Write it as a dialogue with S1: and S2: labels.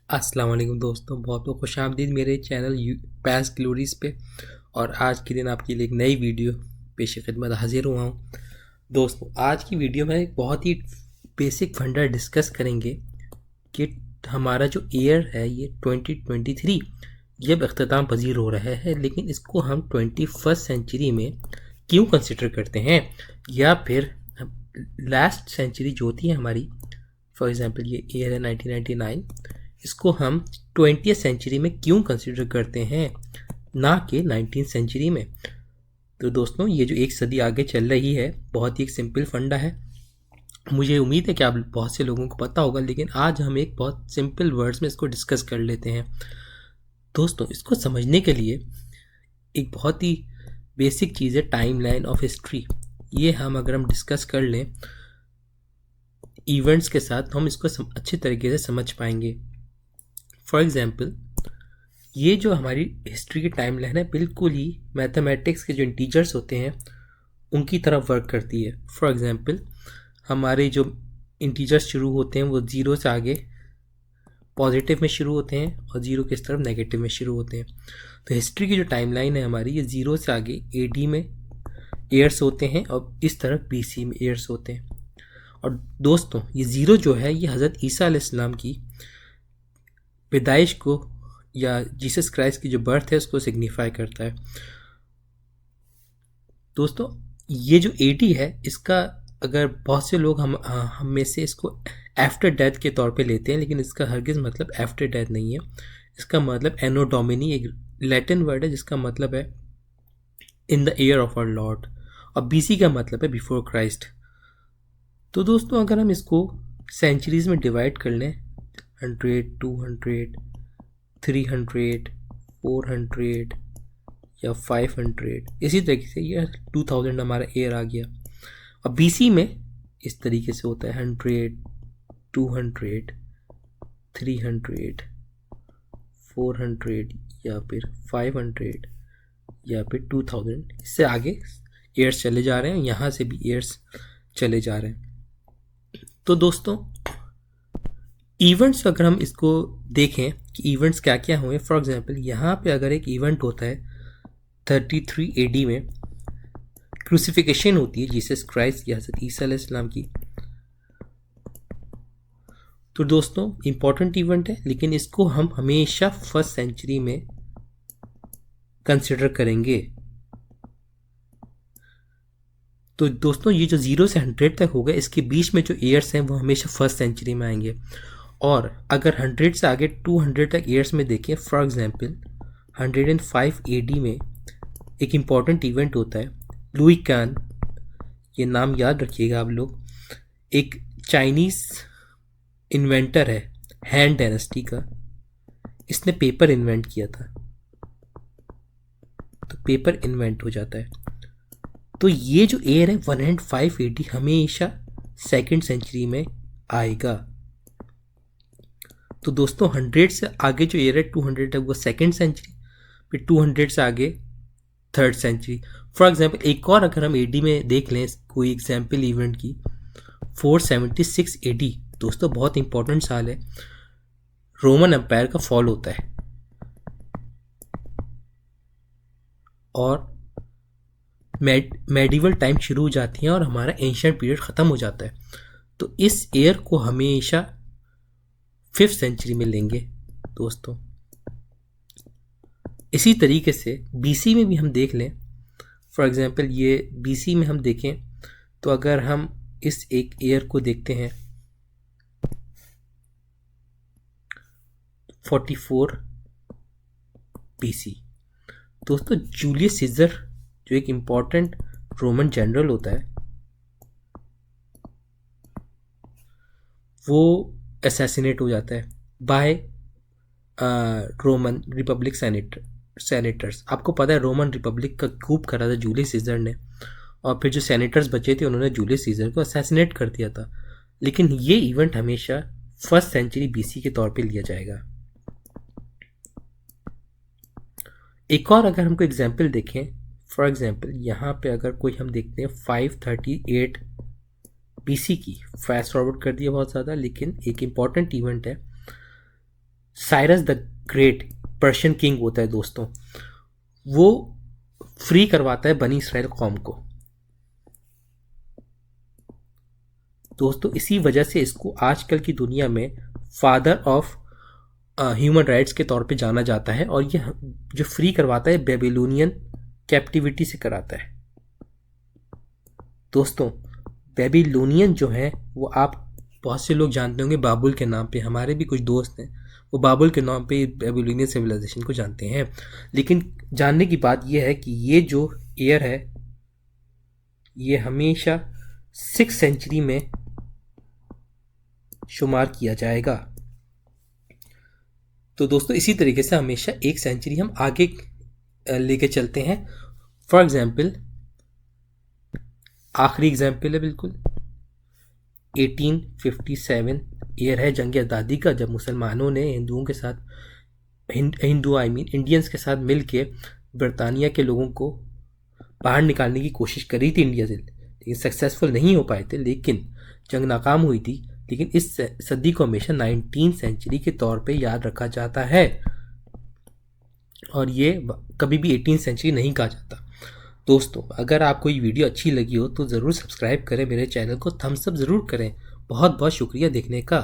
S1: अस्सलाम वालेकुम दोस्तों, बहुत बहुत खुश आमदीद मेरे चैनल पैस ग्लोरीज पे। और आज के दिन आपके लिए एक नई वीडियो पेश खिदमत हाजिर हुआ हूँ। दोस्तों, आज की वीडियो में एक बहुत ही बेसिक फंडा डिस्कस करेंगे कि हमारा जो ईयर है ये 2023 ये अब अख्ताम पजीर हो रहा है, लेकिन इसको हम 21st सेंचुरी में क्यों कंसिडर करते हैं, या फिर लास्ट सेंचुरी जो थी हमारी, फॉर एग्ज़ाम्पल ये ईयर है 1999, इसको हम 20th सेंचुरी में क्यों कंसिडर करते हैं, ना कि 19th सेंचुरी में। तो दोस्तों, ये जो एक सदी आगे चल रही है, बहुत ही एक सिंपल फंडा है। मुझे उम्मीद है कि आप बहुत से लोगों को पता होगा, लेकिन आज हम एक बहुत सिंपल वर्ड्स में इसको डिस्कस कर लेते हैं। दोस्तों, इसको समझने के लिए एक बहुत ही बेसिक चीज़ है टाइम लाइन ऑफ हिस्ट्री। ये अगर हम डिस्कस कर लें इवेंट्स के साथ, तो हम इसको अच्छे तरीके से समझ पाएंगे। फॉर एग्ज़ाम्पल, ये जो हमारी हिस्ट्री की टाइम लाइन है बिल्कुल ही मैथमेटिक्स के जो इंटीजर्स होते हैं उनकी तरफ वर्क करती है। फॉर एग्ज़ाम्पल, हमारे जो इंटीजर्स शुरू होते हैं वो ज़ीरो से आगे पॉजिटिव में शुरू होते हैं और ज़ीरो की तरफ नेगेटिव में शुरू होते हैं। तो हिस्ट्री की जो टाइम लाइन है हमारी, ये ज़ीरो से आगे AD में ईयर्स होते हैं और इस तरफ BC में ईयर्स होते हैं। और दोस्तों, ये ज़ीरो जो है ये हज़रत ईसा अलैहिस्सलाम की पैदाइश को या जीसस क्राइस्ट की जो बर्थ है उसको सिग्निफाई करता है। दोस्तों, ये जो AD है, इसका अगर बहुत से लोग हम में से इसको आफ्टर डेथ के तौर पे लेते हैं, लेकिन इसका हरगिज़ मतलब आफ्टर डेथ नहीं है। इसका मतलब एनो डोमिनी एक लैटिन वर्ड है जिसका मतलब है in the year of our Lord, और BC का मतलब है बिफोर क्राइस्ट। तो दोस्तों, अगर हम इसको सेंचुरीज़ में डिवाइड कर लें, 100, 200, 300, 400 या 500, इसी तरीके से ये 2000 हमारा ईयर आ गया। और BC में इस तरीके से होता है 100, 200, 300, 400 या फिर 500 या फिर 2000। इससे आगे ईयर्स चले जा रहे हैं, यहाँ से भी ईयर्स चले जा रहे हैं। तो दोस्तों, इवेंट्स अगर हम इसको देखें कि इवेंट्स क्या क्या हुए, फॉर एग्जांपल यहाँ पे अगर एक इवेंट होता है 33 AD में, क्रूसिफिकेशन होती है जीसस क्राइस्ट या हज़रत ईसा अलैहिस्सलाम की। तो दोस्तों, इम्पॉर्टेंट इवेंट है, लेकिन इसको हम हमेशा फर्स्ट सेंचुरी में कंसिडर करेंगे। तो दोस्तों, ये जो 0 से 100 तक होगा, इसके बीच में जो ईयर्स हैं वो हमेशा फर्स्ट सेंचुरी में आएंगे। और अगर 100 से आगे 200 तक ईयर्स में देखें, फॉर एग्जांपल 105 AD में एक इम्पॉर्टेंट इवेंट होता है लुई कैन। ये नाम याद रखिएगा आप लोग, एक चाइनीज़ इन्वेंटर है हैन डायनेस्टी का। इसने पेपर इन्वेंट किया था, तो पेपर इन्वेंट हो जाता है। तो ये जो ईयर है 105 AD हमेशा सेकेंड सेंचुरी में आएगा। तो दोस्तों, 100 से आगे जो ईयर है 200 तक वो सेकेंड सेंचुरी, फिर 200 से आगे थर्ड सेंचुरी। फॉर एग्जांपल, एक और अगर हम AD में देख लें कोई एग्जांपल इवेंट की, 476 AD, दोस्तों बहुत इंपॉर्टेंट साल है, रोमन एम्पायर का फॉल होता है और मेडिवल टाइम शुरू हो जाती है और हमारा एंशिएंट पीरियड ख़त्म हो जाता है। तो इस ईयर को हमेशा 5th सेंचुरी में लेंगे दोस्तों। इसी तरीके से BC में भी हम देख लें, फॉर एग्जांपल ये BC में हम देखें तो अगर हम इस एक ईयर को देखते हैं 44 BC, दोस्तों जूलियस सीजर जो एक इम्पॉर्टेंट रोमन जनरल होता है वो असैसिनेट हो जाता है बाय रोमन रिपब्लिक सेनेटर्स। आपको पता है रोमन रिपब्लिक का खूब करा था जूलियस सीजर ने, और फिर जो सेनेटर्स बचे थे उन्होंने जूलियस सीजर को असैसिनेट कर दिया था। लेकिन ये इवेंट हमेशा फर्स्ट सेंचुरी BC के तौर पे लिया जाएगा। एक और अगर हमको एग्जाम्पल देखें, फॉर एग्जाम्पल यहाँ पे अगर कोई हम देखते हैं 538 BC की, फास्ट फॉरवर्ड कर दिया बहुत ज़्यादा, लेकिन एक इम्पॉर्टेंट इवेंट है Cyrus the great Persian king होता है दोस्तों, वो फ्री करवाता है बनी इसराइल कौम को। दोस्तों इसी वजह से इसको आजकल की दुनिया में फादर ऑफ ह्यूमन राइट्स के तौर पे जाना जाता है, और ये जो फ्री करवाता है बेबीलोनियन कैप्टिविटी से कराता है। दोस्तों बेबीलोनियन जो है वो आप बहुत से लोग जानते होंगे बाबुल के नाम पे, हमारे भी कुछ दोस्त हैं वो बाबुल के नाम पे बेबीलोनियन सिविलाइजेशन को जानते हैं। लेकिन जानने की बात यह है कि ये जो ईयर है ये हमेशा 6th सेंचुरी में शुमार किया जाएगा। तो दोस्तों इसी तरीके से हमेशा एक सेंचुरी हम आगे लेके चलते हैं। फॉर एग्जाम्पल, आखिरी एग्जाम्पल है बिल्कुल 1857 ईयर है जंग आज़ादी का, जब मुसलमानों ने हिंदुओं के साथ इंडियंस के साथ मिल के बरतानिया के लोगों को बाहर निकालने की कोशिश करी थी इंडिया से, लेकिन सक्सेसफुल नहीं हो पाए थे, लेकिन जंग नाकाम हुई थी। लेकिन इस सदी को हमेशा 19th सेंचुरी के तौर पे याद रखा जाता है, और ये कभी भी 18th सेंचुरी नहीं कहा जाता। दोस्तों अगर आपको ये वीडियो अच्छी लगी हो तो ज़रूर सब्सक्राइब करें, मेरे चैनल को थम्स अप ज़रूर करें। बहुत बहुत शुक्रिया देखने का।